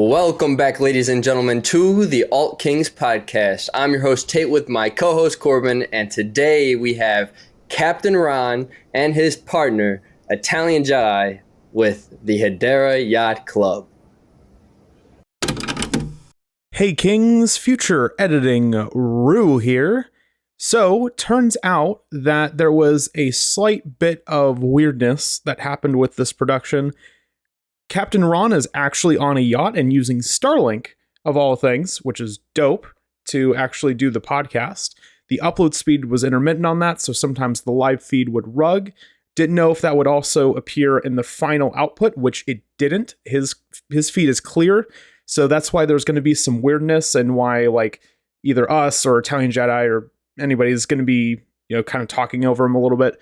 Welcome back, ladies and gentlemen, to the Alt Kings podcast. I'm your host, Tate, with my co-host, Corbin, and today we have Captain Ron and his partner, Italian Jedi, with the Hedera Yacht Club. Hey Kings, future editing Rue here. So, turns out that there was a slight bit of weirdness that happened with this production. Captain Ron is actually on a yacht and using Starlink, of all things, which is dope, to actually do the podcast. The upload speed was intermittent on that, so sometimes the live feed would rug. Didn't know if that would also appear in the final output, which it didn't. His feed is clear, so that's why there's going to be some weirdness and why either us or Italian Jedi or anybody is going to be, kind of talking over him a little bit.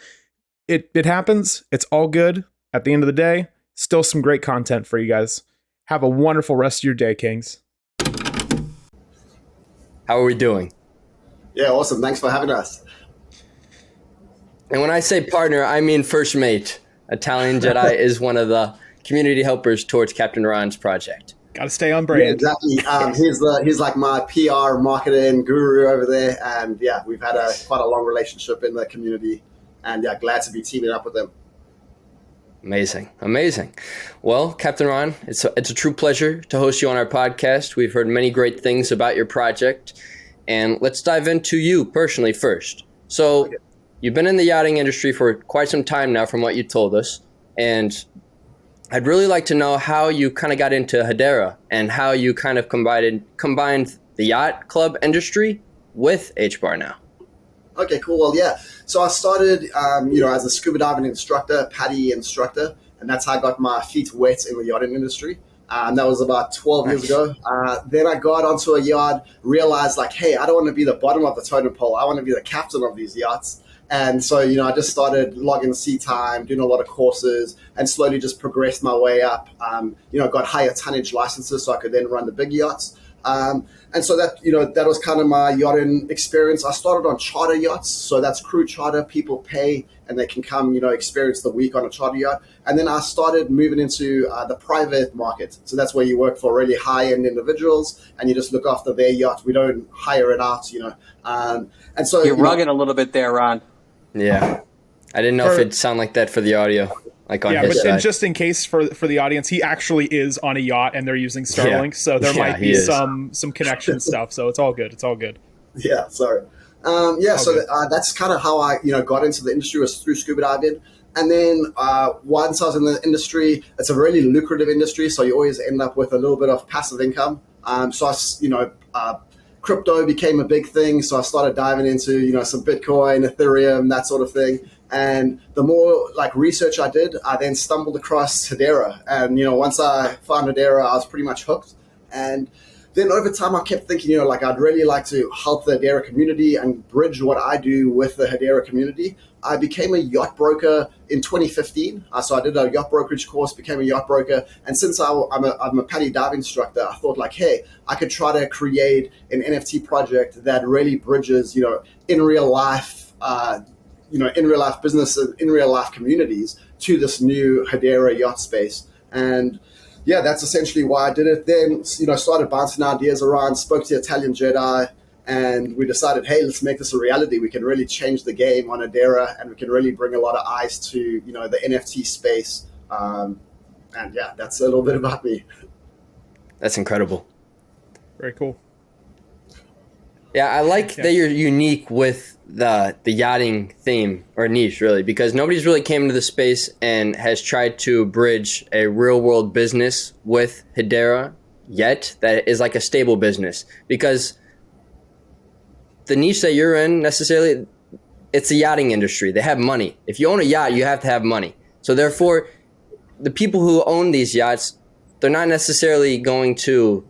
It happens. It's all good. At the end of the day, still some great content for you guys. Have a wonderful rest of your day, Kings. How are we doing? Yeah, awesome. Thanks for having us. And when I say partner, I mean first mate. Italian Jedi is one of the community helpers towards Captain Ron's project. Got to stay on brand. Yeah, exactly. He's like my PR marketing guru over there. And yeah, we've had quite a long relationship in the community. And yeah, glad to be teaming up with him. Amazing. Well, Captain Ron, it's a true pleasure to host you on our podcast. We've heard many great things about your project, and let's dive into you personally first. So, You've been in the yachting industry for quite some time now, from what you told us, and I'd really like to know how you kind of got into Hedera and how you kind of combined the yacht club industry with HBAR now. Okay, cool. Well, yeah. So I started, as a scuba diving instructor, PADI instructor, and that's how I got my feet wet in the yachting industry. That was about 12 years ago. Then I got onto a yacht, realized hey, I don't want to be the bottom of the totem pole. I want to be the captain of these yachts. And so, I just started logging sea time, doing a lot of courses, and slowly just progressed my way up. Got higher tonnage licenses so I could then run the big yachts. And so that was kind of my yachting experience. I started on charter yachts. So that's crew charter. People pay and they can come, experience the week on a charter yacht. And then I started moving into the private market. So that's where you work for really high-end individuals and you just look after their yacht. We don't hire it out, And so you're rugging a little bit there, Ron. Yeah. I didn't know if it'd sound like that for the audio. And just in case for the audience, he actually is on a yacht and they're using Starlink, so there might be some connection stuff. So it's all good. Yeah, sorry. That's kind of how I got into the industry, was through scuba diving. And then once I was in the industry, it's a really lucrative industry, so you always end up with a little bit of passive income. Crypto became a big thing, so I started diving into some Bitcoin, Ethereum, that sort of thing. And the more research I did, I then stumbled across Hedera. And once I found Hedera, I was pretty much hooked. And then over time, I kept thinking, I'd really like to help the Hedera community and bridge what I do with the Hedera community. I became a yacht broker in 2015. So I did a yacht brokerage course, became a yacht broker. And since I'm a PADI dive instructor, I thought hey, I could try to create an NFT project that really bridges, in real life, in real life business and in real life communities to this new Hedera yacht space. And yeah, that's essentially why I did it. Then, started bouncing ideas around, spoke to Italian Jedi, and we decided, hey, let's make this a reality. We can really change the game on Hedera, and we can really bring a lot of eyes to, the NFT space. And yeah, that's a little bit about me. That's incredible. Very cool. Yeah, I like that you're unique with the yachting theme or niche, really, because nobody's really came into the space and has tried to bridge a real world business with Hedera yet that is like a stable business. Because the niche that you're in, necessarily, it's the yachting industry. They have money. If you own a yacht, you have to have money. So therefore, the people who own these yachts, they're not necessarily going to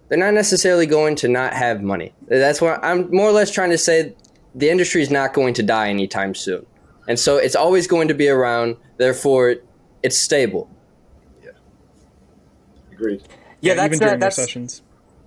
not have money. That's what I'm more or less trying to say. The industry is not going to die anytime soon. And so it's always going to be around. Therefore, it's stable. Yeah. Agreed. Yeah, even during your sessions.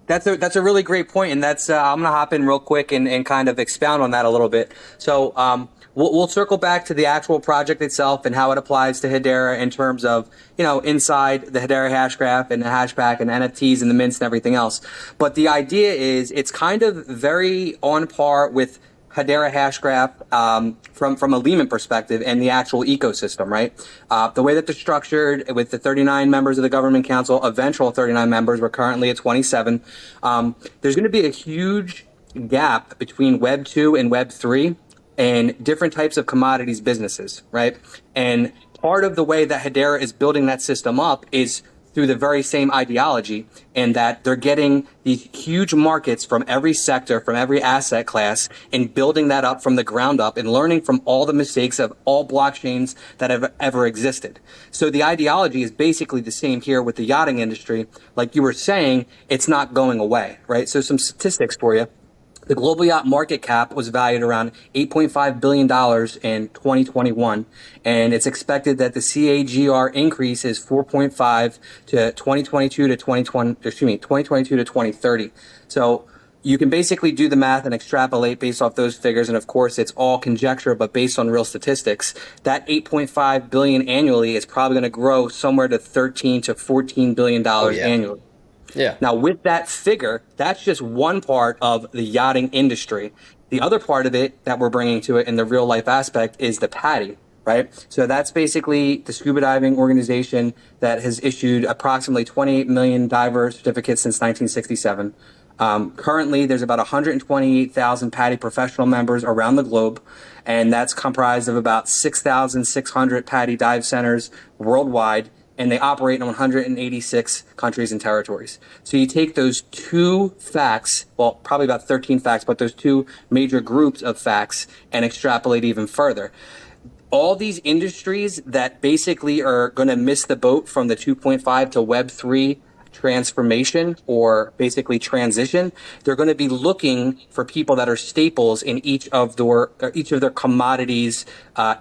That's a really great point, and that's I'm gonna hop in real quick and kind of expound on that a little bit. So we'll circle back to the actual project itself and how it applies to Hedera in terms of inside the Hedera hash graph and the hashback and NFTs and the mints and everything else. But the idea is it's kind of very on par with Hedera hash graph from a Lehman perspective and the actual ecosystem, right? The way that they're structured with the 39 members of the government council, eventual 39 members, we're currently at 27. There's going to be a huge gap between Web 2 and Web 3 and different types of commodities businesses, right? And part of the way that Hedera is building that system up is through the very same ideology, and that they're getting these huge markets from every sector, from every asset class, and building that up from the ground up and learning from all the mistakes of all blockchains that have ever existed. So the ideology is basically the same here with the yachting industry. Like you were saying, it's not going away, right? So some statistics for you. The global yacht market cap was valued around $8.5 billion in 2021, and it's expected that the CAGR increase is 4.5 to 2022 to 2022 to 2030. So you can basically do the math and extrapolate based off those figures, and of course it's all conjecture, but based on real statistics, that 8.5 billion annually is probably going to grow somewhere to 13 to 14 billion dollars annually. Yeah. Now, with that figure, that's just one part of the yachting industry. The other part of it that we're bringing to it in the real life aspect is the PADI, right? So that's basically the scuba diving organization that has issued approximately 28 million diver certificates since 1967. Currently, there's about 128,000 PADI professional members around the globe, and that's comprised of about 6,600 PADI dive centers worldwide, and they operate in 186 countries and territories. So you take those two facts, well, probably about 13 facts, but those two major groups of facts and extrapolate even further. All these industries that basically are going to miss the boat from the 2.5 to Web 3 transformation or basically transition, they're going to be looking for people that are staples in each of their commodities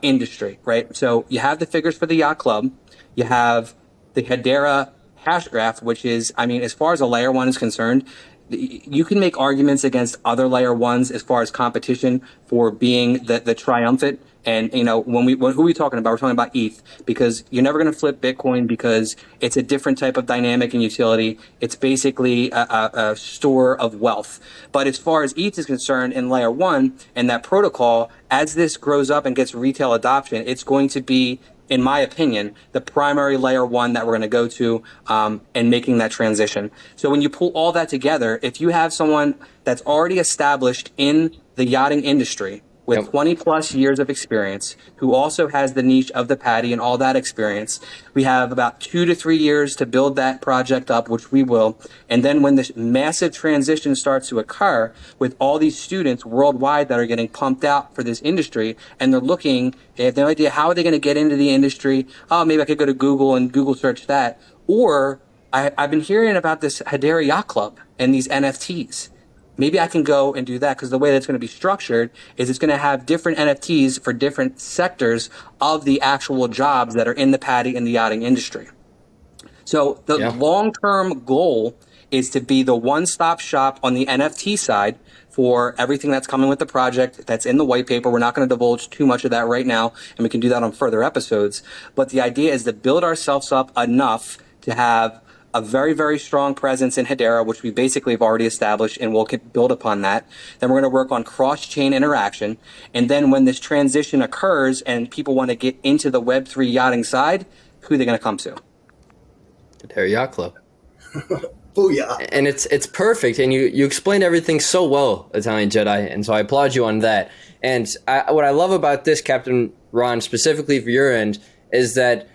industry, right? So you have the figures for the yacht club. You have the Hedera hash graph, which is, I mean, as far as a layer one is concerned, you can make arguments against other layer ones as far as competition for being the triumphant. And, who are we talking about? We're talking about ETH, because you're never going to flip Bitcoin because it's a different type of dynamic and utility. It's basically a store of wealth. But as far as ETH is concerned in layer one and that protocol, as this grows up and gets retail adoption, it's going to be, in my opinion, the primary layer one that we're going to go to and making that transition. So when you pull all that together, if you have someone that's already established in the yachting industry with 20 plus years of experience, who also has the niche of the PADI and all that experience, we have about 2 to 3 years to build that project up, which we will. And then when this massive transition starts to occur with all these students worldwide that are getting pumped out for this industry, and they have no idea how are they going to get into the industry. Oh, maybe I could go to Google and Google search that. Or I've been hearing about this Hedera Yacht Club and these NFTs. Maybe I can go and do that, because the way that's going to be structured is it's going to have different NFTs for different sectors of the actual jobs that are in the PADI and the yachting industry. So the long-term goal is to be the one-stop shop on the NFT side for everything that's coming with the project that's in the white paper. We're not going to divulge too much of that right now, and we can do that on further episodes. But the idea is to build ourselves up enough to have a very, very strong presence in Hedera, which we basically have already established, and we'll build upon that. Then we're going to work on cross-chain interaction. And then when this transition occurs and people want to get into the Web3 yachting side, who are they going to come to? Hedera Yacht Club. Booyah. And it's perfect. And you explained everything so well, Italian Jedi. And so I applaud you on that. And what I love about this, Captain Ron, specifically for your end, is that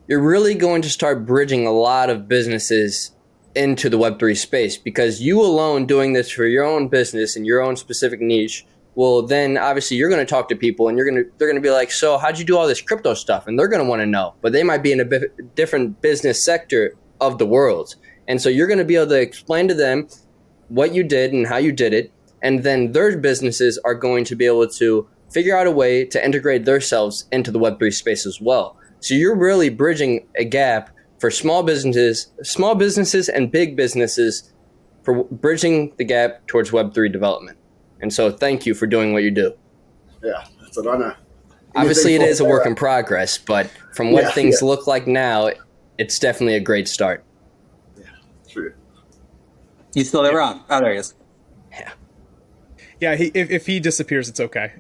you're really going to start bridging a lot of businesses into the Web3 space, because you alone doing this for your own business and your own specific niche, well, then obviously you're going to talk to people and they're going to be like, so how'd you do all this crypto stuff? And they're going to want to know, but they might be in a different business sector of the world. And so you're going to be able to explain to them what you did and how you did it. And then their businesses are going to be able to figure out a way to integrate themselves into the Web3 space as well. So you're really bridging a gap for small businesses and big businesses for bridging the gap towards Web3 development. And so thank you for doing what you do. Yeah, it's an honor. Obviously, it is a work in progress, but from what things look like now, it's definitely a great start. Yeah, true. You still there, Ron? Oh, there he is. Yeah. Yeah, if he disappears, it's okay.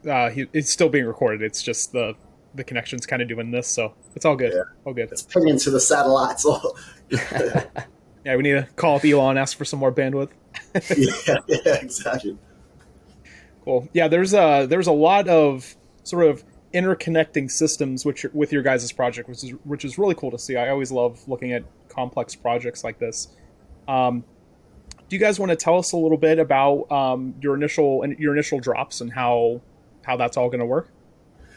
It's still being recorded. It's just the connection's kind of doing this, so it's all good. Yeah. All good. It's pinging to the satellites. Yeah, we need to call up Elon, ask for some more bandwidth. yeah, exactly. Cool. Yeah, there's a lot of sort of interconnecting systems with your guys' project, which is really cool to see. I always love looking at complex projects like this. Do you guys want to tell us a little bit about your initial drops and how that's all going to work?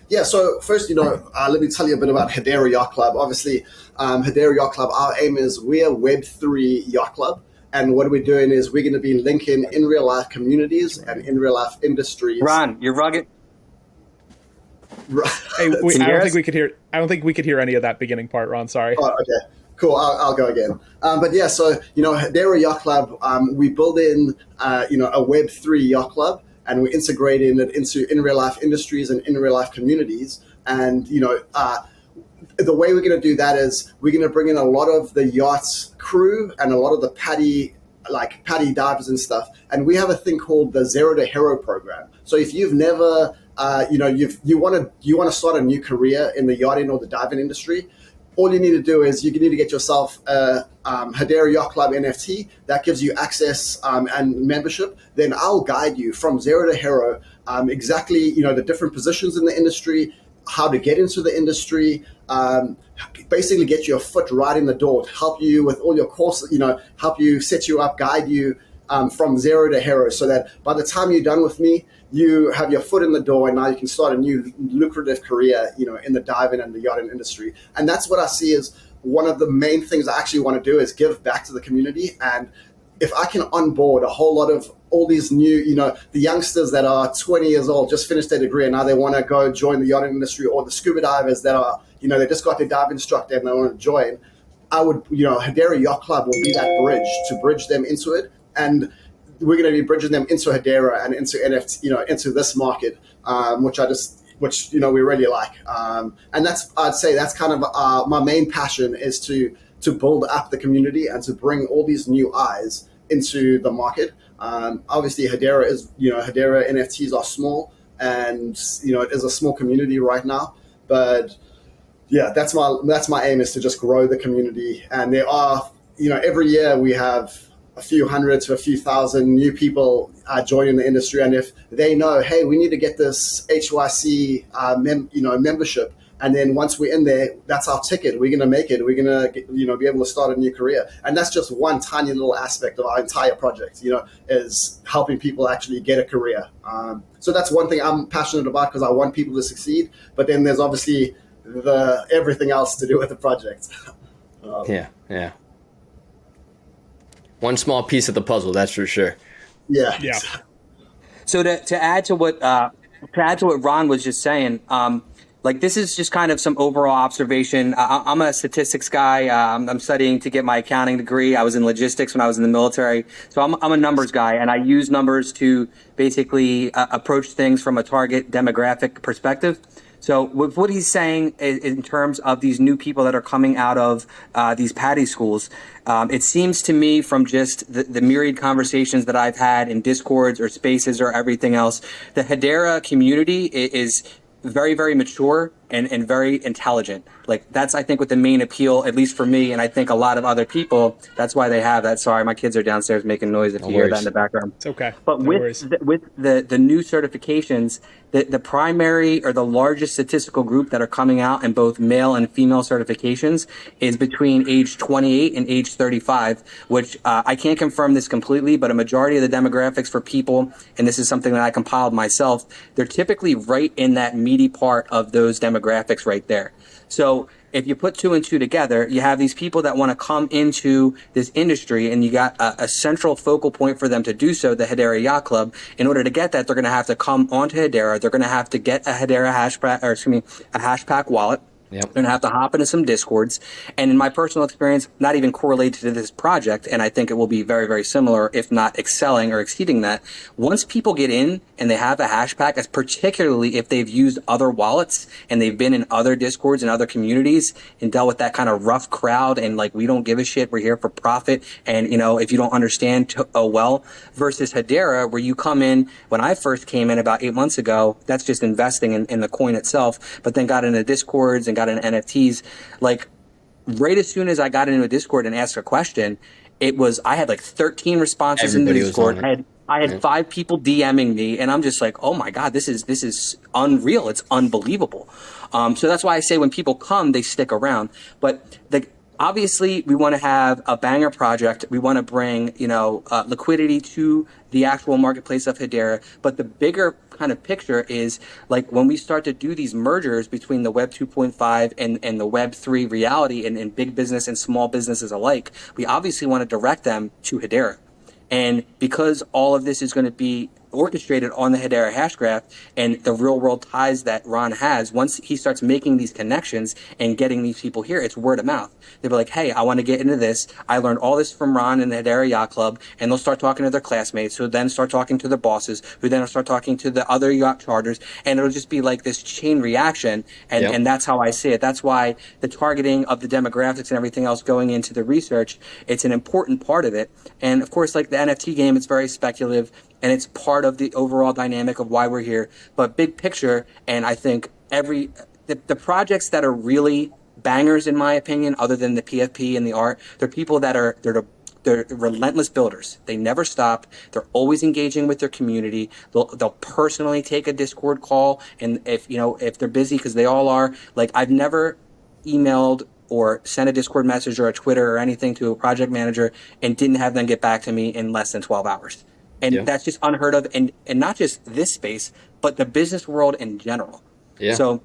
Yeah, so first, let me tell you a bit about Hedera Yacht Club. Obviously, Hedera Yacht Club, our aim is we're a Web3 yacht club. And what we're doing is we're going to be linking in real life communities and in real life industries. Ron, you're rugged. Hey, I don't think we could hear any of that beginning part, Ron. Sorry. Oh, okay. Cool. I'll go again. But yeah, so, Hedera Yacht Club, we build in, a Web3 yacht club, and we're integrating it into in real life industries and in real life communities. And, the way we're going to do that is we're going to bring in a lot of the yacht's crew and a lot of the paddy divers and stuff. And we have a thing called the Zero to Hero program. So if you've never, you want to start a new career in the yachting or the diving industry, all you need to do is you need to get yourself a Hedera Yacht Club NFT that gives you access and membership. Then I'll guide you from zero to hero, exactly, the different positions in the industry, how to get into the industry, basically get your foot right in the door, to help you with all your courses, help you set you up, guide you from zero to hero, so that by the time you're done with me, you have your foot in the door and now you can start a new lucrative career, in the diving and the yachting industry. And that's what I see as one of the main things I actually want to do, is give back to the community. And if I can onboard a whole lot of all these new, the youngsters that are 20 years old, just finished their degree, and now they want to go join the yachting industry, or the scuba divers that are, they just got their dive instructor and they want to join, I would, Hedera Yacht Club will be that bridge to bridge them into it. And we're going to be bridging them into Hedera and into NFT, into this market, which we really like. And I'd say that's kind of my main passion, is to build up the community and to bring all these new eyes into the market. Obviously, Hedera NFTs are small, and it is a small community right now. But yeah, that's my aim, is to just grow the community. And there are, every year we have a few hundred to a few thousand new people joining the industry. And if they know, hey, we need to get this HYC membership, and then once we're in there, that's our ticket. We're going to make it. We're going to, be able to start a new career. And that's just one tiny little aspect of our entire project, is helping people actually get a career. So that's one thing I'm passionate about, because I want people to succeed. But then there's obviously everything else to do with the project. Yeah. One small piece of the puzzle, that's for sure. Yeah. So to add to what Ron was just saying, this is just kind of some overall observation. I'm a statistics guy. I'm studying to get my accounting degree. I was in logistics when I was in the military. So I'm a numbers guy, and I use numbers to basically approach things from a target demographic perspective. So with what he's saying in terms of these new people that are coming out of these PADI schools, it seems to me from just the myriad conversations that I've had in Discords or spaces or everything else, the Hedera community is very, very mature and very intelligent. That's, I think, what the main appeal, at least for me, and I think a lot of other people, that's why they have that. Sorry, my kids are downstairs making noise if you hear that in the background. It's okay. But with the new certifications, the primary or the largest statistical group that are coming out in both male and female certifications is between age 28 and age 35, which I can't confirm this completely, but a majority of the demographics for people, and this is something that I compiled myself, they're typically right in that meaty part of those demographics right there. So if you put two and two together, you have these people that want to come into this industry, and you got a central focal point for them to do so, the Hedera Yacht Club. In order to get that, they're going to have to come onto Hedera. They're going to have to get a Hedera a Hashpack wallet. Yep. They're going to have to hop into some discords. And in my personal experience, not even correlated to this project, and I think it will be very, very similar, if not excelling or exceeding that. Once people get in and they have a hash pack, as particularly if they've used other wallets and they've been in other discords and other communities and dealt with that kind of rough crowd and like, we don't give a shit, we're here for profit. And, you know, if you don't understand, oh well, versus Hedera, where you come in, when I first came in about 8 months ago, that's just investing in the coin itself, but then got into discords and got into NFTs. Like right as soon as I got into a Discord and asked a question, I had like 13 responses Everybody in the was on Discord. it. I had 5 people DMing me, and I'm just like, oh my God, this is unreal. It's unbelievable. So that's why I say when people come, they stick around. But obviously, we want to have a banger project. We want to bring, liquidity to the actual marketplace of Hedera. But the bigger kind of picture is like when we start to do these mergers between the Web 2.5 and the Web 3 reality and big business and small businesses alike, we obviously want to direct them to Hedera. And because all of this is going to be orchestrated on the Hedera Hashgraph and the real world ties that Ron has, once he starts making these connections and getting these people here, it's word of mouth. They'll be like, hey, I want to get into this. I learned all this from Ron and the Hedera Yacht Club. And they'll start talking to their classmates, who then start talking to their bosses, who then will start talking to the other yacht charters. And it'll just be like this chain reaction. And that's how I see it. That's why the targeting of the demographics and everything else going into the research, it's an important part of it. And of course, like the NFT game, it's very speculative. And it's part of the overall dynamic of why we're here. But big picture, and I think the projects that are really bangers, in my opinion, other than the PFP and the art, they're people that they're relentless builders. They never stop. They're always engaging with their community. They'll personally take a Discord call, and if they're busy, because they all are. Like I've never emailed or sent a Discord message or a Twitter or anything to a project manager and didn't have them get back to me in less than 12 hours. And that's just unheard of, and not just this space, but the business world in general. Yeah. So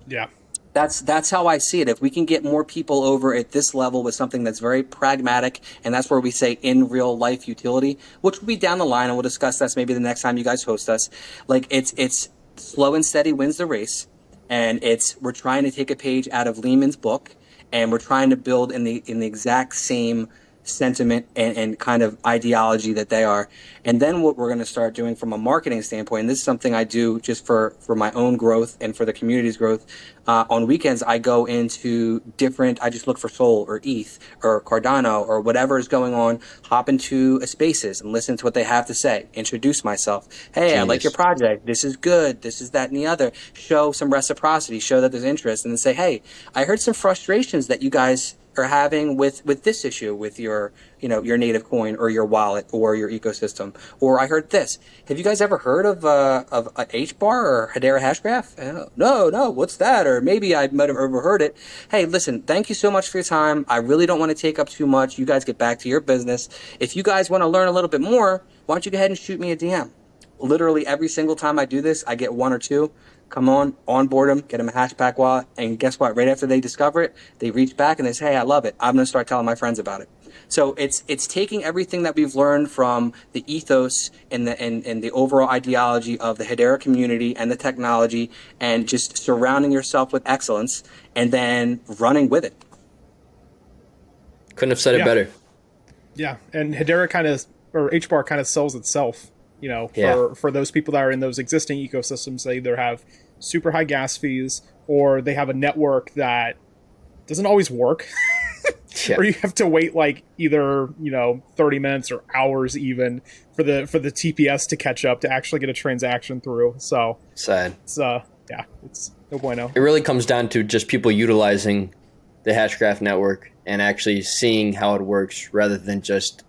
that's how I see it. If we can get more people over at this level with something that's very pragmatic, and that's where we say in real life utility, which will be down the line, and we'll discuss that maybe the next time you guys host us. Like it's slow and steady wins the race, and we're trying to take a page out of Lehman's book, and we're trying to build in the exact same sentiment and kind of ideology that they are. And then what we're going to start doing from a marketing standpoint, and this is something I do just for my own growth and for the community's growth, on weekends I go into I just look for Sol or ETH or Cardano or whatever is going on, hop into a spaces and listen to what they have to say, introduce myself. Hey, Genius. I like your project. This is good. This is that and the other. Show some reciprocity, show that there's interest, and then say, hey, I heard some frustrations that you guys are having with this issue with your native coin or your wallet or your ecosystem. Or I heard this. Have you guys ever heard of HBAR or Hedera Hashgraph? No, what's that? Or maybe I might have overheard it. Hey, listen, thank you so much for your time. I really don't want to take up too much. You guys get back to your business. If you guys want to learn a little bit more, why don't you go ahead and shoot me a DM? Literally every single time I do this, I get 1 or 2. Come onboard them, get them a Hashpack wallet, and guess what? Right after they discover it, they reach back and they say, hey, I love it. I'm going to start telling my friends about it. So it's taking everything that we've learned from the ethos and the overall ideology of the Hedera community and the technology, and just surrounding yourself with excellence and then running with it. Couldn't have said it better. Yeah, and Hedera HBAR kind of sells itself. For those people that are in those existing ecosystems, they either have super high gas fees or they have a network that doesn't always work. Or you have to wait like either 30 minutes or hours even for the TPS to catch up to actually get a transaction through. So sad. It's it's no bueno. It really comes down to just people utilizing the Hashgraph network and actually seeing how it works rather than just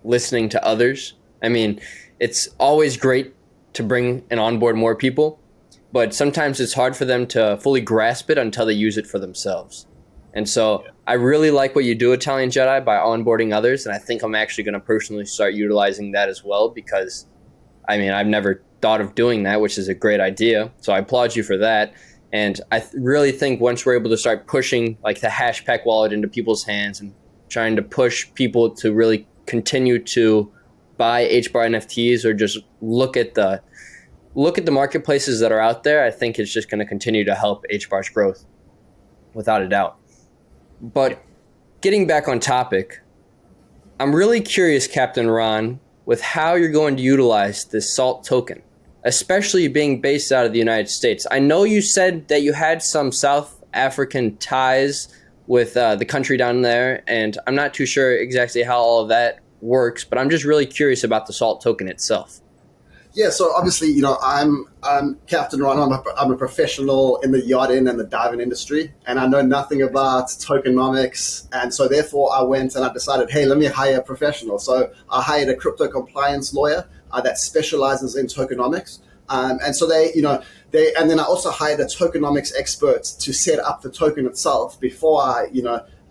listening to others. I mean, it's always great to bring and onboard more people, but sometimes it's hard for them to fully grasp it until they use it for themselves. And so I really like what you do, Italian Jedi, by onboarding others, and I think I'm actually going to personally start utilizing that as well, because, I mean, I've never thought of doing that, which is a great idea. So I applaud you for that. And I really think once we're able to start pushing like the Hashpack wallet into people's hands and trying to push people to really continue to buy HBAR NFTs or just look at the marketplaces that are out there, I think it's just going to continue to help HBAR's growth. without a doubt. But getting back on topic, I'm really curious, Captain Ron, with how you're going to utilize this SALT token, especially being based out of the United States. I know you said that you had some South African ties with the country down there, and I'm not too sure exactly how all of that works, but I'm just really curious about the SALT token itself. Yeah, so obviously, I'm Captain Ron. I'm a professional in the yachting and the diving industry, and I know nothing about tokenomics. And so therefore I went and I decided, hey, let me hire a professional. So I hired a crypto compliance lawyer that specializes in tokenomics. And so and then I also hired a tokenomics expert to set up the token itself before I,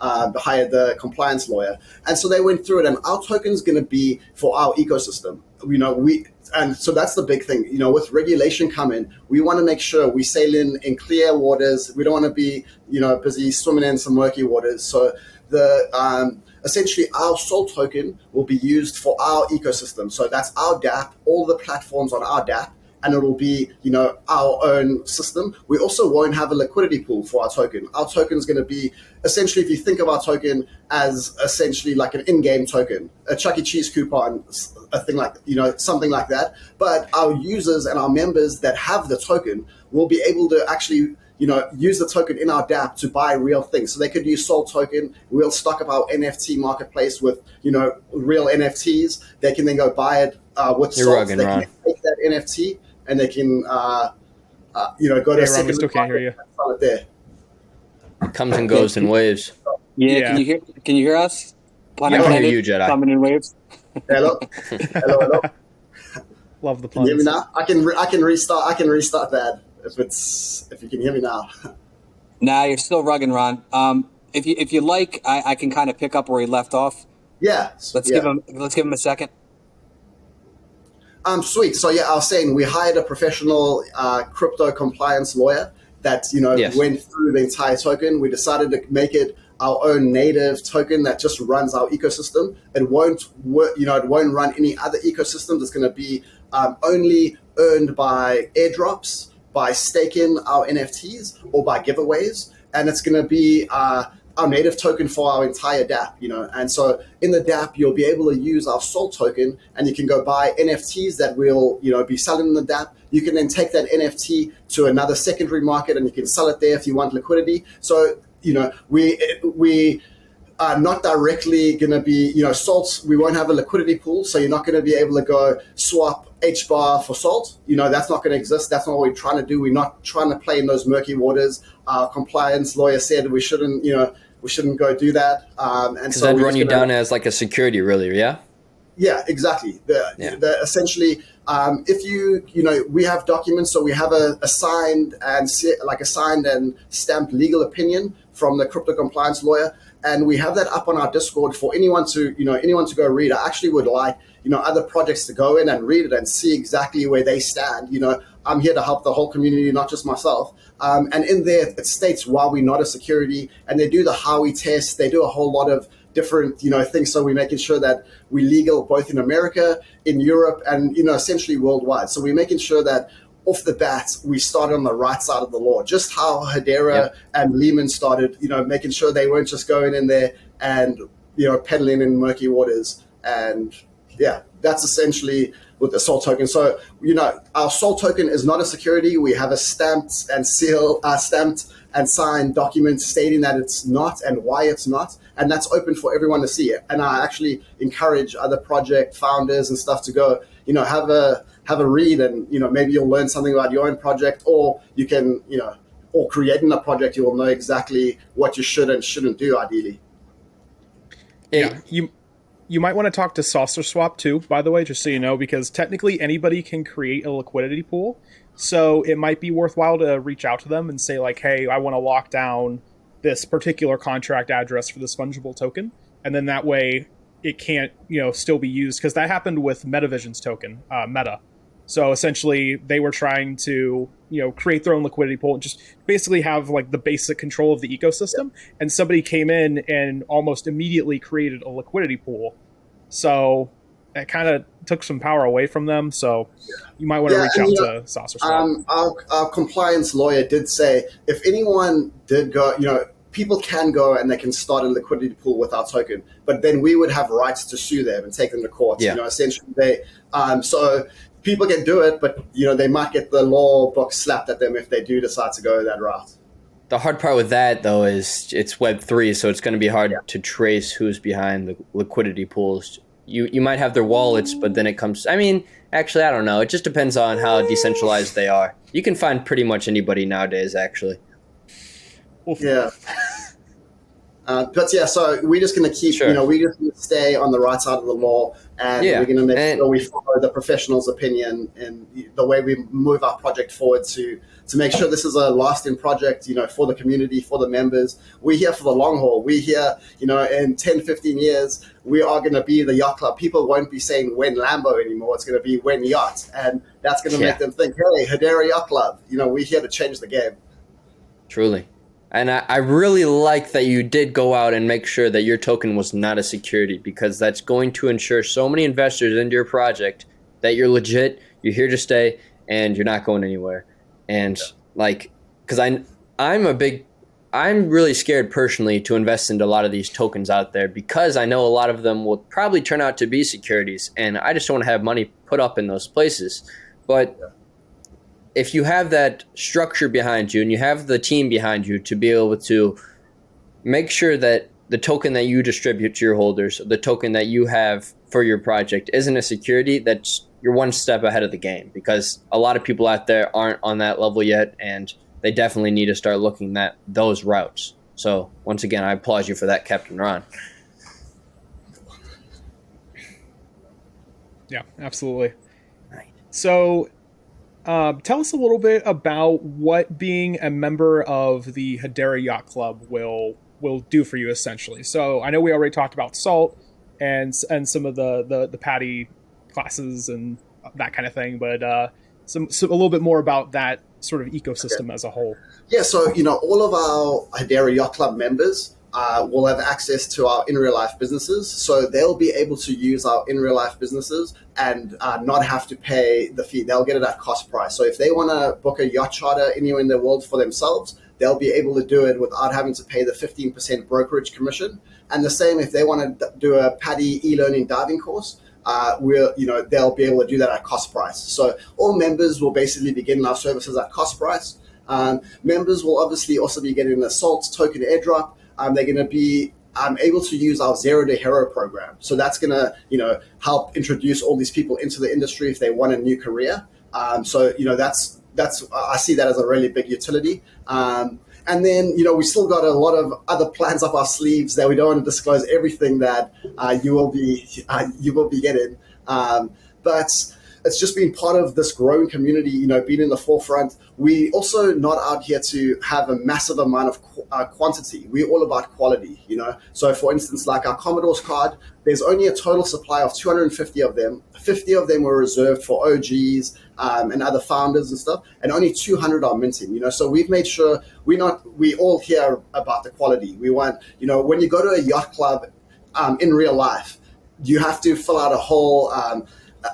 hired the compliance lawyer. And so they went through it, and our token is going to be for our ecosystem. And so that's the big thing, with regulation coming, we want to make sure we sail in clear waters. We don't want to be, busy swimming in some murky waters. So essentially our SALT token will be used for our ecosystem. So that's our DApp, all the platforms on our DApp, and it'll be, our own system. We also won't have a liquidity pool for our token. Our token is going to be essentially, if you think of our token as essentially like an in-game token, a Chuck E. Cheese coupon, a thing like, something like that. But our users and our members that have the token will be able to actually, use the token in our DApp to buy real things. So they could use SALT token. We'll stock up our NFT marketplace with, real NFTs. They can then go buy it with SALT. They can take that NFT and they can, go to a second. We still can't hear you. There. It comes and goes in waves. Yeah. Can you hear us? I can hear you, Jedi. Coming in waves. Hello. Love the Can puns. you hear me now? I can restart that if you can hear me now. Nah, you're still rugging, Ron. If you like, I can kind of pick up where he left off. Yeah. Let's give him a second. Sweet. So I was saying we hired a professional crypto compliance lawyer that went through the entire token. We decided to make it our own native token that just runs our ecosystem. It won't run any other ecosystems. It's going to be only earned by airdrops, by staking our NFTs, or by giveaways, and it's going to be our native token for our entire DApp, And so in the DApp, you'll be able to use our SALT token, and you can go buy NFTs that we'll, be selling in the DApp. You can then take that NFT to another secondary market, and you can sell it there if you want liquidity. So, we are not directly going to be, SALT, we won't have a liquidity pool, so you're not going to be able to go swap HBAR for SALT. That's not going to exist. That's not what we're trying to do. We're not trying to play in those murky waters. Our compliance lawyer said we shouldn't go do that. And so that'd run you down as like a security, really, yeah? Yeah, exactly. Essentially, if we have documents, so we have a signed and stamped legal opinion from the crypto compliance lawyer, and we have that up on our Discord for anyone to go read. I actually would like other projects to go in and read it and see exactly where they stand. I'm here to help the whole community, not just myself. And in there, it states why we're not a security, and they do the Howey test. They do a whole lot of different, things. So we're making sure that we're legal both in America, in Europe, and, essentially worldwide. So we're making sure that off the bat, we start on the right side of the law, just how Hedera and Lehman started, making sure they weren't just going in there and, peddling in murky waters. And that's essentially with the SALT token. So, our SALT token is not a security. We have a stamped and signed document stating that it's not and why it's not. And that's open for everyone to see it. And I actually encourage other project founders and stuff to go, have a read, and, maybe you'll learn something about your own project, or you can, or creating a project, you will know exactly what you should and shouldn't do, ideally. Yeah, you might want to talk to Saucer Swap too, by the way, just so you know, because technically anybody can create a liquidity pool. So it might be worthwhile to reach out to them and say like, hey, I want to lock down this particular contract address for this fungible token. And then that way it can't, still be used, because that happened with MetaVision's token, Meta. So essentially they were trying to, create their own liquidity pool and just basically have like the basic control of the ecosystem. And somebody came in and almost immediately created a liquidity pool. So it kind of took some power away from them. So you might want to reach out to Saucer Swap. Our compliance lawyer did say if anyone did go, people can go and they can start a liquidity pool with our token, but then we would have rights to sue them and take them to court. Yeah. Essentially so people can do it, but they might get the law book slapped at them if they do decide to go that route. The hard part with that, though, is it's Web3, so it's going to be hard to trace who's behind the liquidity pools. You might have their wallets, but then it comes... I mean, actually, I don't know. It just depends on how decentralized they are. You can find pretty much anybody nowadays, actually. Yeah. But yeah, so we're just going to keep, we're just going to stay on the right side of the law, and we're going to make sure we follow the professional's opinion and the way we move our project forward to make sure this is a lasting project, for the community, for the members. We're here for the long haul. We're here, in 10, 15 years, we are going to be the yacht club. People won't be saying when Lambo anymore. It's going to be when yacht. And that's going to make them think, hey, Hedera Yacht Club, we're here to change the game. Truly. And I really like that you did go out and make sure that your token was not a security, because that's going to ensure so many investors into your project that you're legit, you're here to stay, and you're not going anywhere. And because I'm really scared personally to invest into a lot of these tokens out there, because I know a lot of them will probably turn out to be securities, and I just don't want to have money put up in those places. But if you have that structure behind you and you have the team behind you to be able to make sure that the token that you distribute to your holders, the token that you have for your project isn't a security, you're one step ahead of the game, because a lot of people out there aren't on that level yet, and they definitely need to start looking at those routes. So once again, I applaud you for that, Captain Ron. Yeah, absolutely. Right. So tell us a little bit about what being a member of the Hedera Yacht Club will do for you, essentially. So I know we already talked about SALT and some of the PADI classes and that kind of thing, but a little bit more about that sort of ecosystem as a whole. Yeah, so all of our Hedera Yacht Club members will have access to our in real life businesses, so they'll be able to use our in real life businesses and not have to pay the fee. They'll get it at cost price. So if they want to book a yacht charter anywhere in the world for themselves, they'll be able to do it without having to pay the 15% brokerage commission. And the same if they want to do a PADI e-learning diving course, they'll be able to do that at cost price. So all members will basically be getting our services at cost price. Members will obviously also be getting the SALT token airdrop. They're going to be able to use our Zero to Hero program. So that's going to, help introduce all these people into the industry if they want a new career. So I see that as a really big utility. And then, we still got a lot of other plans up our sleeves that we don't want to disclose everything that you will be getting. But it's just been part of this growing community, being in the forefront. We also not out here to have a massive amount of quantity. We're all about quality, So for instance, like our Commodore's card, there's only a total supply of 250 of them. 50 of them were reserved for OGs and other founders and stuff, and only 200 are minting, So we've made sure we all hear about the quality. We want, when you go to a yacht club in real life, you have to fill out a whole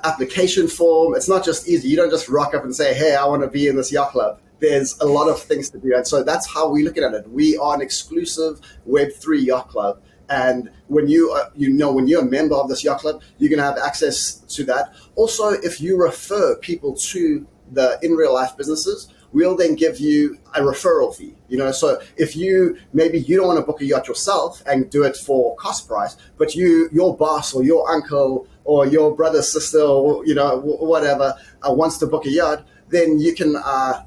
application form. It's not just easy. You don't just rock up and say, hey, I want to be in this yacht club. There's a lot of things to do. And so that's how we look at it. We are an exclusive Web3 yacht club. And when you're a member of this yacht club, you're going to have access to that. Also, if you refer people to the in real life businesses, we'll then give you a referral fee. So if maybe you don't want to book a yacht yourself and do it for cost price, but your boss or your uncle or your brother, sister, or whatever wants to book a yacht, then you can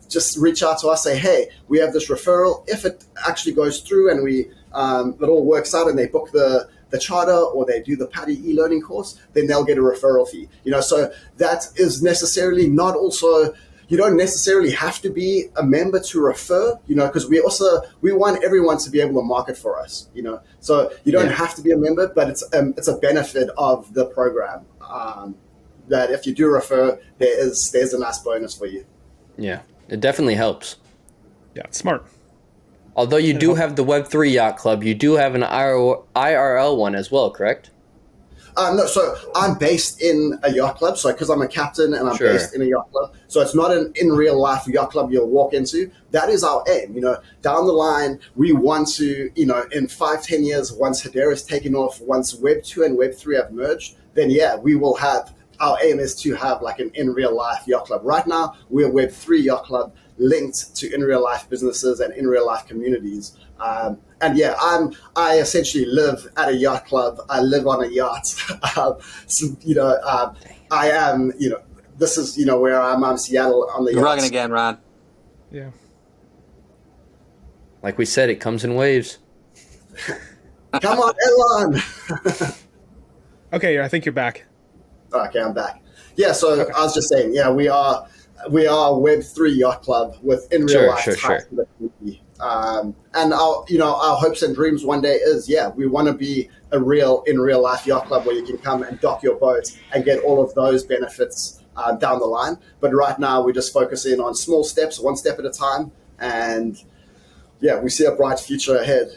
just reach out to us, say, hey, we have this referral. If it actually goes through and it all works out and they book the charter or they do the PADI e-learning course, then they'll get a referral fee. So that is necessarily not also... You don't necessarily have to be a member to refer, because we want everyone to be able to market for us, So you don't have to be a member, but it's a benefit of the program that if you do refer, there's a nice bonus for you. Yeah, it definitely helps. Yeah, it's smart. Although you do have the Web3 Yacht Club, you do have an IRL one as well, correct? No, so I'm based in a yacht club. So because I'm a captain and I'm based in a yacht club, so it's not an in real life yacht club you'll walk into. That is our aim. Down the line, we want to, in 5-10 years, once Hedera is taken off, once Web 2 and Web 3 have merged, then we will have. Our aim is to have like an in real life yacht club. Right now, we're a Web 3 yacht club linked to in real life businesses and in real life communities. I essentially live at a yacht club. I live on a yacht. I am, this is, where I'm Seattle on the You're yacht. rugging again, Ron. Yeah. Like we said, it comes in waves. Come on, Elon. Okay, I think you're back. Okay, I'm back. Yeah, so I was just saying, we are a Web3 yacht club with in real life ties to the community. And our hopes and dreams one day is, we want to be a in real life yacht club where you can come and dock your boat and get all of those benefits down the line. But right now we're just focusing on small steps, one step at a time. And we see a bright future ahead.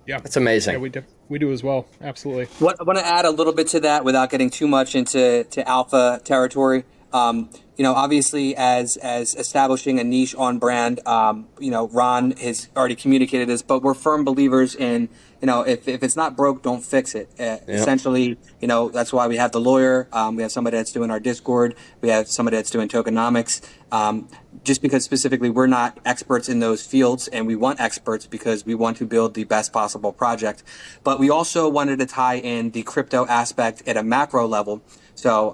Yeah, that's amazing. Yeah, we do as well. Absolutely. I want to add a little bit to that without getting too much into alpha territory. Obviously, as establishing a niche on brand, Ron has already communicated this, but we're firm believers in, if it's not broke, don't fix it. Essentially, that's why we have the lawyer. We have somebody that's doing our Discord. We have somebody that's doing tokenomics. Just because specifically we're not experts in those fields, and we want experts because we want to build the best possible project. But we also wanted to tie in the crypto aspect at a macro level. So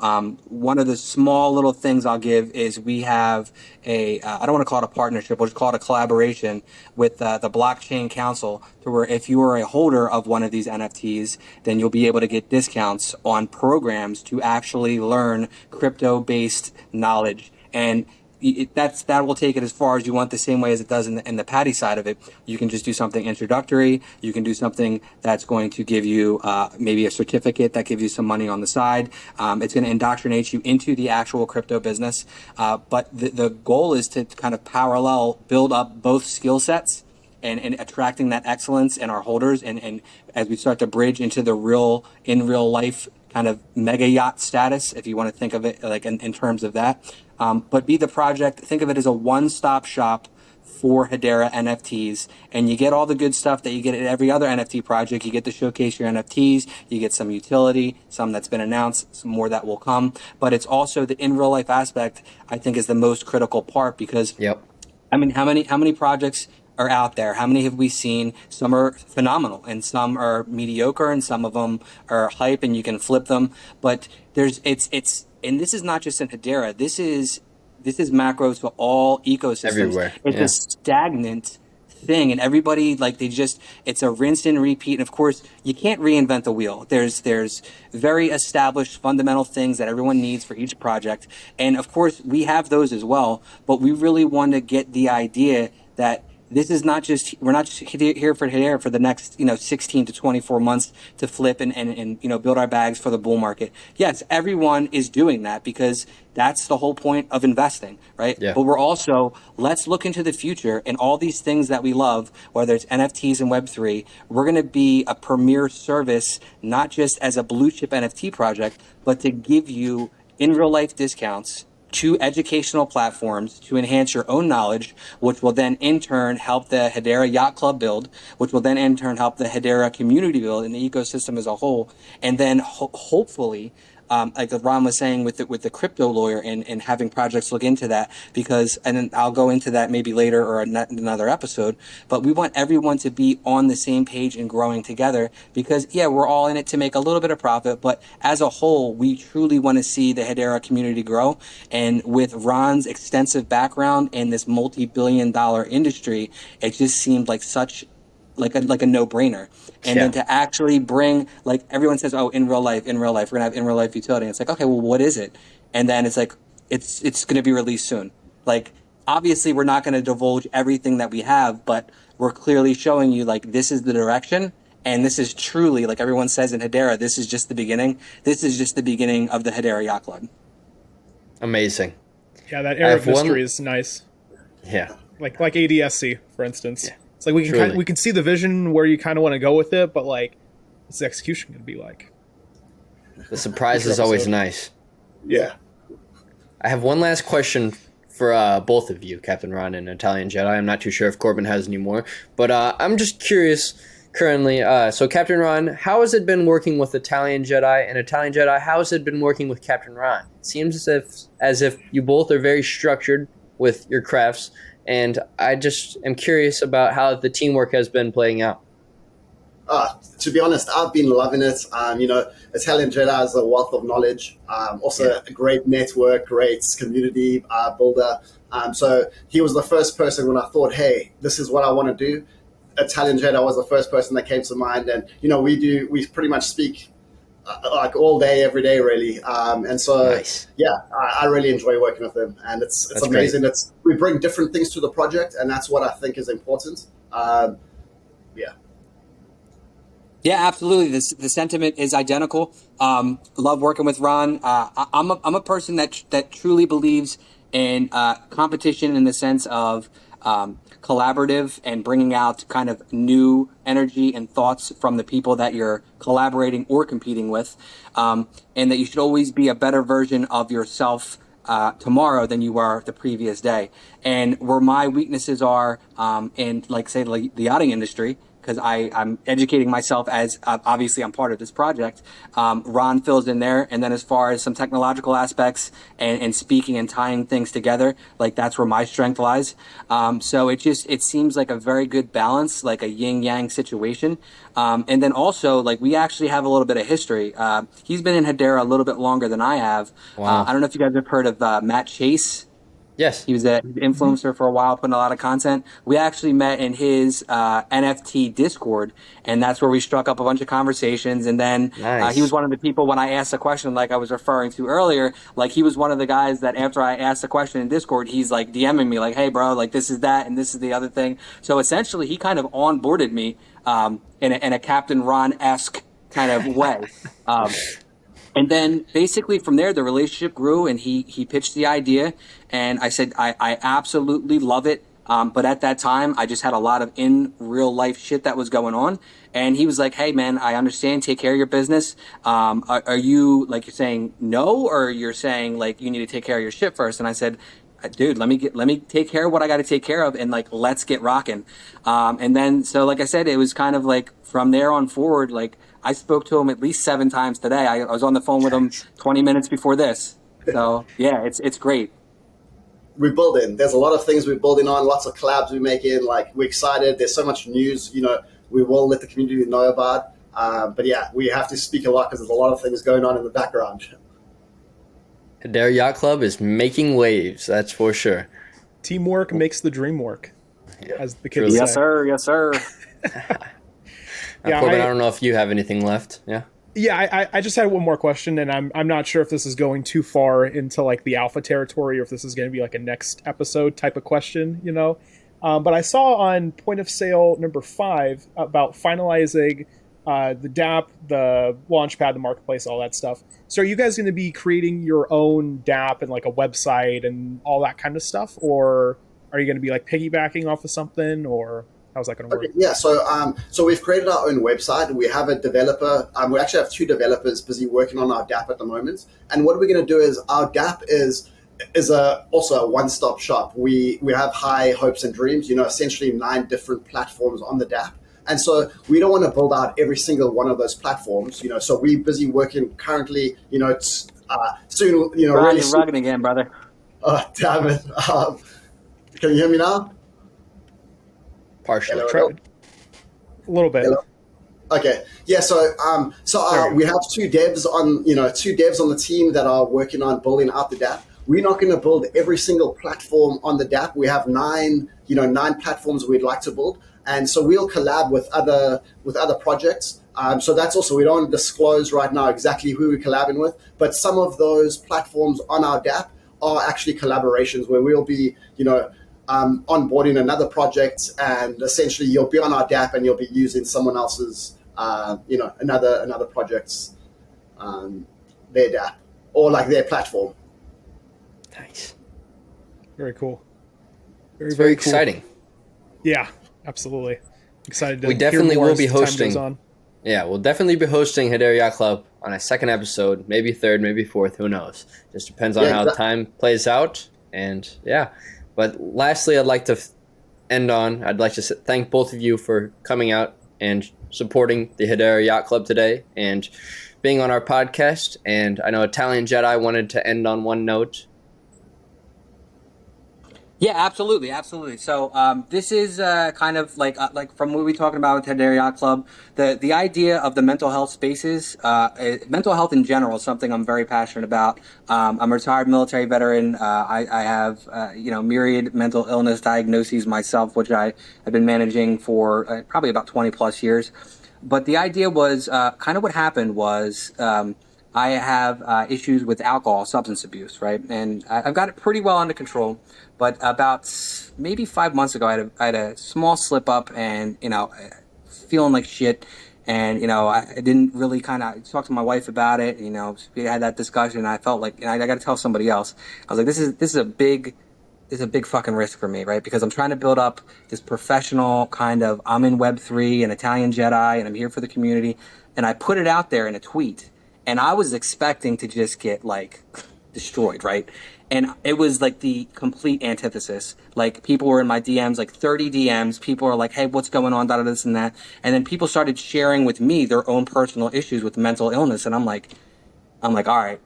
one of the small little things I'll give is we have I don't want to call it a partnership, we'll just call it a collaboration with the Blockchain Council, to where if you are a holder of one of these NFTs, then you'll be able to get discounts on programs to actually learn crypto-based knowledge. And that will take it as far as you want, the same way as it does in the Patty side of it. You can just do something introductory. You can do something that's going to give you maybe a certificate that gives you some money on the side. It's going to indoctrinate you into the actual crypto business. But the goal is to kind of parallel build up both skill sets and attracting that excellence in our holders. And as we start to bridge into the in real life kind of mega yacht status, if you want to think of it like in terms of that. But be the project, think of it as a one-stop shop for Hedera NFTs, and you get all the good stuff that you get at every other NFT project. You get to showcase your NFTs, you get some utility, some that's been announced, some more that will come. But it's also the in real life aspect, I think, is the most critical part, because I mean, how many projects are out there? How many have we seen? Some are phenomenal and some are mediocre, and some of them are hype and you can flip them. But and this is not just in Hedera. This is macro to all ecosystems. Everywhere. It's a stagnant thing, and everybody, it's a rinse and repeat. And of course, you can't reinvent the wheel. There's very established fundamental things that everyone needs for each project, and of course we have those as well. But we really want to get the idea that this is not just, we're not just here for Hedera for the next 16 to 24 months to flip and build our bags for the bull market. Yes, everyone is doing that because that's the whole point of investing, right? Yeah. But we're also, let's look into the future, and all these things that we love, whether it's NFTs and Web3, we're going to be a premier service, not just as a blue chip NFT project, but to give you in real life discounts to educational platforms to enhance your own knowledge, which will then in turn help the Hedera Yacht Club build, which will then in turn help the Hedera community build and the ecosystem as a whole. And then hopefully, like Ron was saying with the crypto lawyer and having projects look into that, because, and then I'll go into that maybe later or another episode, but we want everyone to be on the same page and growing together, because we're all in it to make a little bit of profit, but as a whole, we truly want to see the Hedera community grow. And with Ron's extensive background in this multi-billion-dollar industry, it just seemed like such like a no-brainer. And then to actually bring, like everyone says, oh, in real life, we're gonna have in real life utility. And it's like, okay, well, what is it? And then it's like, it's gonna be released soon. Like, obviously we're not gonna divulge everything that we have, but we're clearly showing you, like, this is the direction. And this is truly, like everyone says in Hedera, this is just the beginning. This is just the beginning of the Hedera Yacht Club. Amazing. Yeah, that air of mystery is nice. Yeah. Like ADSC, for instance. Yeah. It's like Truly. we can see the vision where you kind of want to go with it, but like, what's the execution going to be like? The surprise is always nice. Yeah. I have one last question for both of you, Captain Ron and Italian Jedi. I'm not too sure if Corbin has any more, but I'm just curious currently. So, Captain Ron, how has it been working with Italian Jedi? And Italian Jedi, how has it been working with Captain Ron? It seems as if you both are very structured with your crafts, and I just am curious about how the teamwork has been playing out. To be honest, I've been loving it. Italian Jedi is a wealth of knowledge. Also, a great network, great community builder. So he was the first person when I thought, hey, this is what I want to do. Italian Jedi was the first person that came to mind. And, we pretty much speak like all day, every day, really. And so, Nice. yeah, I really enjoy working with him. And it's amazing. Great. We bring different things to the project, and that's what I think is important. Yeah. Yeah, absolutely. The sentiment is identical. Love working with Ron. I'm a person that truly believes in competition in the sense of collaborative and bringing out kind of new energy and thoughts from the people that you're collaborating or competing with, and that you should always be a better version of yourself tomorrow than you were the previous day. And where my weaknesses are in, like, say, the yachting industry, because I'm educating myself as obviously I'm part of this project. Ron fills in there. And then as far as some technological aspects and speaking and tying things together, like that's where my strength lies. So it seems like a very good balance, like a yin yang situation. And then also, like, we actually have a little bit of history. He's been in Hedera a little bit longer than I have. Wow. I don't know if you guys have heard of Matt Chase. Yes. He was an influencer for a while, putting a lot of content. We actually met in his NFT Discord, and that's where we struck up a bunch of conversations. And then Nice. he was one of the people when I asked a question, like I was referring to earlier, like he was one of the guys that after I asked a question in Discord, he's like DMing me like, hey, bro, like this is that and this is the other thing. So essentially, he kind of onboarded me in a Captain Ron-esque kind of way. And then basically from there, the relationship grew, and he pitched the idea, and I said, I absolutely love it. But at that time, I just had a lot of in real life shit that was going on. And he was like, hey, man, I understand. Take care of your business. Are you, like, you're saying no, or you're saying, like, you need to take care of your shit first? And I said, dude, let me take care of what I got to take care of, and like, let's get rocking. And then, so like I said, it was kind of like from there on forward, like, I spoke to him at least 7 times today. I was on the phone with him 20 minutes before this. So yeah, it's great. We're building. There's a lot of things we're building on, lots of collabs we're making. Like, we're excited. There's so much news, we will let the community know about. But yeah, we have to speak a lot because there's a lot of things going on in the background. Hedera Yacht Club is making waves, that's for sure. Teamwork makes the dream work, as the kids Truly. say. Yes, sir. Yes, sir. Corbin, I don't know if you have anything left. Yeah. Yeah, I just had one more question, and I'm not sure if this is going too far into like the alpha territory, or if this is going to be like a next episode type of question, But I saw on Point of Sale number 5 about finalizing the DApp, the Launchpad, the marketplace, all that stuff. So are you guys going to be creating your own DApp and like a website and all that kind of stuff, or are you going to be like piggybacking off of something, or how's that going to work? Okay, yeah, so we've created our own website. We have a developer. We actually have 2 developers busy working on our DApp at the moment. And what we're going to do is our DApp is also a one-stop shop. We have high hopes and dreams. Essentially 9 different platforms on the DApp. And so we don't want to build out every single one of those platforms. So we're busy working currently. It's soon. Ron, Really you're soon. rugging again, brother. Oh, damn it! Can you hear me now? Partially. Hello? A little bit. Hello? Okay. Yeah. So we have 2 devs on the team that are working on building out the DApp. We're not going to build every single platform on the DApp. We have 9 platforms we'd like to build, and so we'll collab with other projects. So that's also, we don't disclose right now exactly who we're collabing with, but some of those platforms on our DApp are actually collaborations where we'll be, onboarding another project, and essentially you'll be on our DApp and you'll be using someone else's, another project's, their DApp or like their platform. Nice. Very cool. It's very exciting. Yeah. Absolutely. Excited to We definitely hear more will as be the time goes hosting. on. Yeah, we'll definitely be hosting Hedera Yacht Club on a second episode, maybe third, maybe fourth, who knows. Just depends on Yeah, how time plays out. And yeah, but lastly, I'd like to I'd like to thank both of you for coming out and supporting the Hedera Yacht Club today and being on our podcast. And I know Italian Jedi wanted to end on one note. Yeah, absolutely, absolutely. So this is kind of like from what we talking about with Hedera Yacht Club. The idea of the mental health spaces, mental health in general, is something I'm very passionate about. I'm a retired military veteran. I have myriad mental illness diagnoses myself, which I have been managing for probably about 20 plus years. But the idea was kind of what happened was. I have issues with alcohol, substance abuse, right? And I've got it pretty well under control. But about maybe 5 months ago, I had a small slip up and, feeling like shit. And, I didn't really kind of talk to my wife about it. We had that discussion. And I felt like, I got to tell somebody else. I was like, this is a big fucking risk for me, right? Because I'm trying to build up this professional kind of, I'm in Web3 and Italian Jedi and I'm here for the community. And I put it out there in a tweet. And I was expecting to just get like destroyed, right? And it was like the complete antithesis. Like people were in my DMs, like 30 DMs. People are like, hey, what's going on? This and that. And then people started sharing with me their own personal issues with mental illness. And I'm like, all right,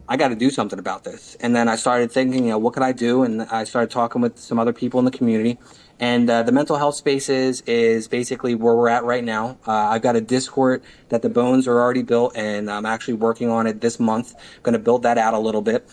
I got to do something about this. And then I started thinking, what could I do? And I started talking with some other people in the community. And the mental health spaces is basically where we're at right now. I've got a Discord that the bones are already built, and I'm actually working on it this month. I'm going to build that out a little bit.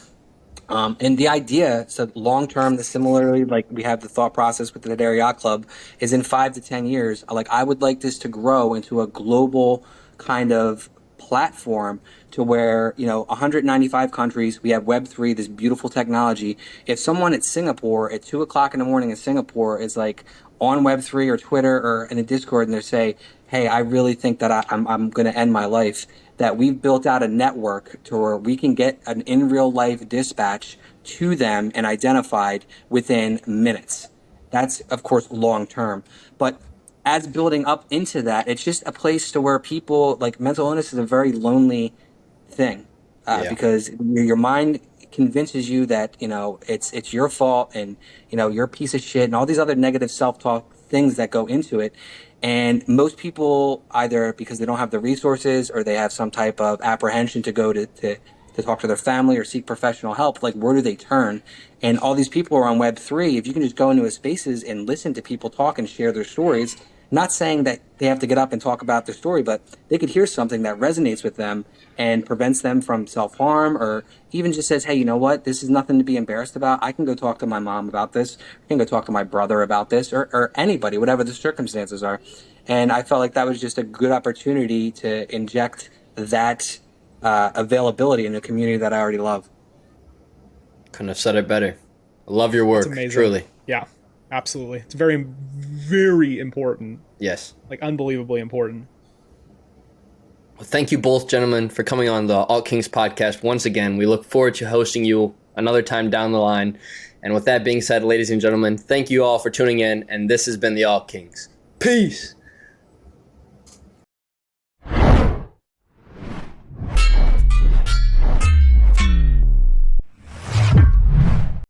And the idea, so long term, similarly, like we have the thought process with the Hedera Yacht Club, is in 5 to 10 years, like I would like this to grow into a global kind of platform to where 195 countries, we have Web3, this beautiful technology. If someone at Singapore at 2 o'clock in the morning in Singapore is like on Web3 or Twitter or in a Discord and they say, hey, I really think that I'm going to end my life, that we've built out a network to where we can get an in real life dispatch to them and identified within minutes. That's of course long term, but as building up into that, it's just a place to where people, like, mental illness is a very lonely thing, Yeah. because your mind convinces you that it's your fault and you're a piece of shit and all these other negative self-talk things that go into it. And most people, either because they don't have the resources or they have some type of apprehension to go to talk to their family or seek professional help, like where do they turn? And all these people are on Web3. If you can just go into a spaces and listen to people talk and share their stories, not saying that they have to get up and talk about their story, but they could hear something that resonates with them and prevents them from self-harm, or even just says, hey, you know what? This is nothing to be embarrassed about. I can go talk to my mom about this. I can go talk to my brother about this, or anybody, whatever the circumstances are. And I felt like that was just a good opportunity to inject that availability in a community that I already love. Couldn't have said it better. I love your work, It's amazing. truly. Yeah, absolutely. It's very, very important. Yes. Like unbelievably important. Well, thank you both, gentlemen, for coming on the Alt Kings podcast once again. We look forward to hosting you another time down the line. And with that being said, ladies and gentlemen, thank you all for tuning in. And this has been the Alt Kings. Peace.